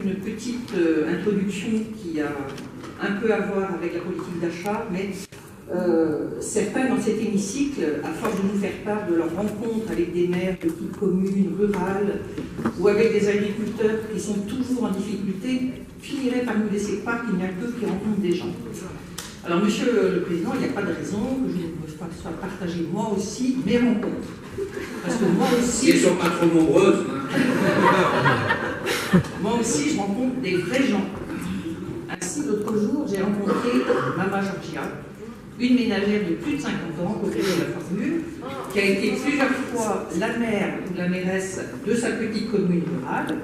Une petite introduction qui a un peu à voir avec la politique d'achat, mais certains dans cet hémicycle, à force de nous faire part de leurs rencontres avec des maires de petites communes rurales ou avec des agriculteurs qui sont toujours en difficulté, finiraient par nous laisser croire qu'il n'y a que qui rencontrent des gens. Alors, Monsieur le Président, il n'y a pas de raison que je ne puisse pas partager moi aussi mes rencontres. Parce que moi aussi... Ils ne sont pas trop nombreuses. Moi aussi, je rencontre des vrais gens. Ainsi, l'autre jour, j'ai rencontré Mama Georgia, une ménagère de plus de 50 ans, au de la formule, qui a été plusieurs fois la maire ou la mairesse de sa petite commune rurale.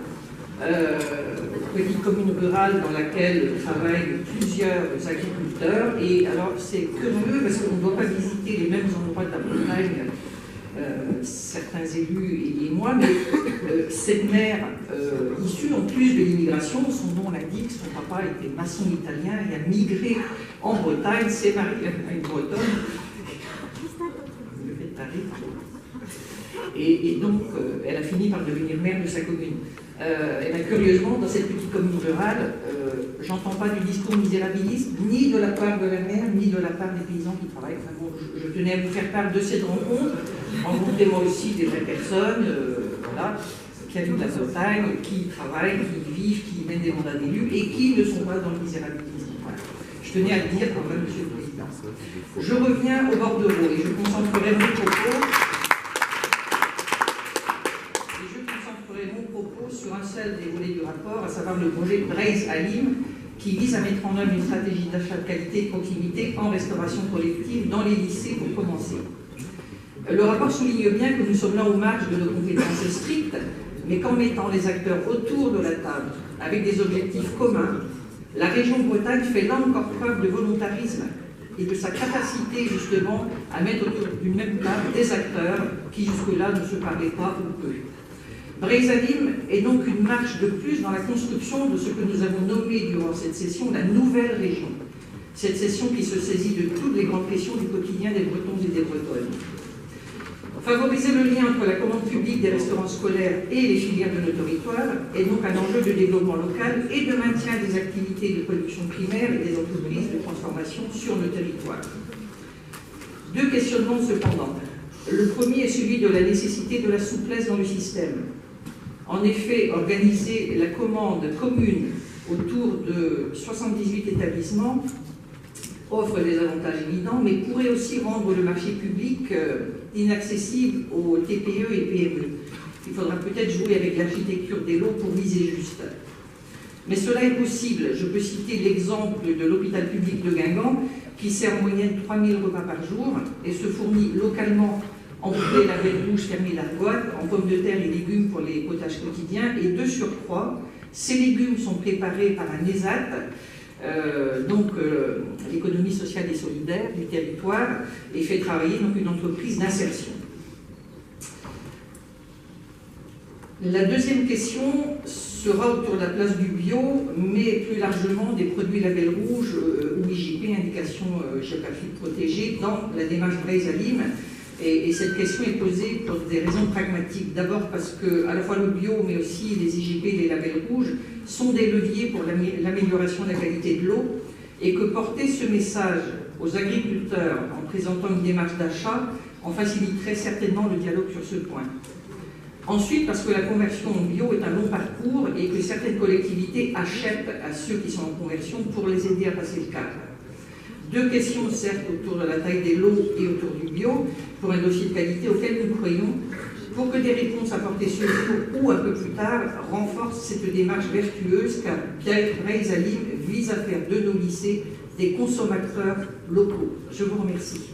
Petite commune rurale dans laquelle travaillent plusieurs agriculteurs. Et alors, c'est curieux parce qu'on ne doit pas visiter les mêmes endroits de la Bretagne, certains élus et moi, mais cette mère, issue en plus de l'immigration, son nom l'indique, son papa était maçon italien et a migré en Bretagne, s'est marié à une Bretonne. Et donc, elle a fini par devenir maire de sa commune. Et bien, curieusement, dans cette petite commune rurale, j'entends pas du discours misérabiliste, ni de la part de la maire, ni de la part des paysans qui travaillent. Enfin, bon, je tenais à vous faire part de cette rencontre, rencontrer moi aussi des vraies personnes, voilà, qui habitent la Bretagne, qui travaillent, qui vivent, qui mènent des mandats d'élus et qui ne sont pas dans le misérabilisme. Voilà. Je tenais à le dire quand même, Monsieur le Président. Je reviens au bordereau et je concentrerai mon propos sur un seul des volets du rapport, à savoir le projet Breizh-Alim, qui vise à mettre en œuvre une stratégie d'achat de qualité et de proximité en restauration collective dans les lycées pour commencer. Le rapport souligne bien que nous sommes là aux marges de nos compétences strictes, mais qu'en mettant les acteurs autour de la table avec des objectifs communs, la région Bretagne fait là encore preuve de volontarisme et de sa capacité justement à mettre autour d'une même table des acteurs qui jusque-là ne se parlaient pas ou peu. Breizh-Alim est donc une marche de plus dans la construction de ce que nous avons nommé durant cette session la nouvelle région. Cette session qui se saisit de toutes les grandes questions du quotidien des Bretons et des Bretonnes. Favoriser le lien entre la commande publique des restaurants scolaires et les filières de nos territoires est donc un enjeu de développement local et de maintien des activités de production primaire et des entreprises de transformation sur nos territoires. Deux questionnements cependant. Le premier est celui de la nécessité de la souplesse dans le système. En effet, organiser la commande commune autour de 78 établissements offre des avantages évidents, mais pourrait aussi rendre le marché public inaccessible aux TPE et PME. Il faudra peut-être jouer avec l'architecture des lots pour viser juste. Mais cela est possible. Je peux citer l'exemple de l'hôpital public de Guingamp, qui sert en moyenne 3000 repas par jour et se fournit localement en poulet, la belle rouge, fermée d'argote, en pommes de terre et légumes pour les potages quotidiens. Et de surcroît, ces légumes sont préparés par un ESAT, l'économie sociale et solidaire du territoire, et fait travailler donc une entreprise d'insertion. La deuxième question sera autour de la place du bio, mais plus largement des produits label rouge ou IGP, indication géographique protégée, dans la démarche Breizh-Alim. Et cette question est posée pour des raisons pragmatiques. D'abord parce que à la fois le bio, mais aussi les IGP et les labels rouges sont des leviers pour l'amélioration de la qualité de l'eau, et que porter ce message aux agriculteurs en présentant une démarche d'achat en faciliterait certainement le dialogue sur ce point. Ensuite, parce que la conversion en bio est un long parcours et que certaines collectivités achètent à ceux qui sont en conversion pour les aider à passer le cap. Deux questions, certes, autour de la taille des lots et autour du bio, pour un dossier de qualité auquel nous croyons, pour que des réponses apportées ce jour ou un peu plus tard renforcent cette démarche vertueuse, car Breizh-Alim vise à faire de nos lycées des consommateurs locaux. Je vous remercie.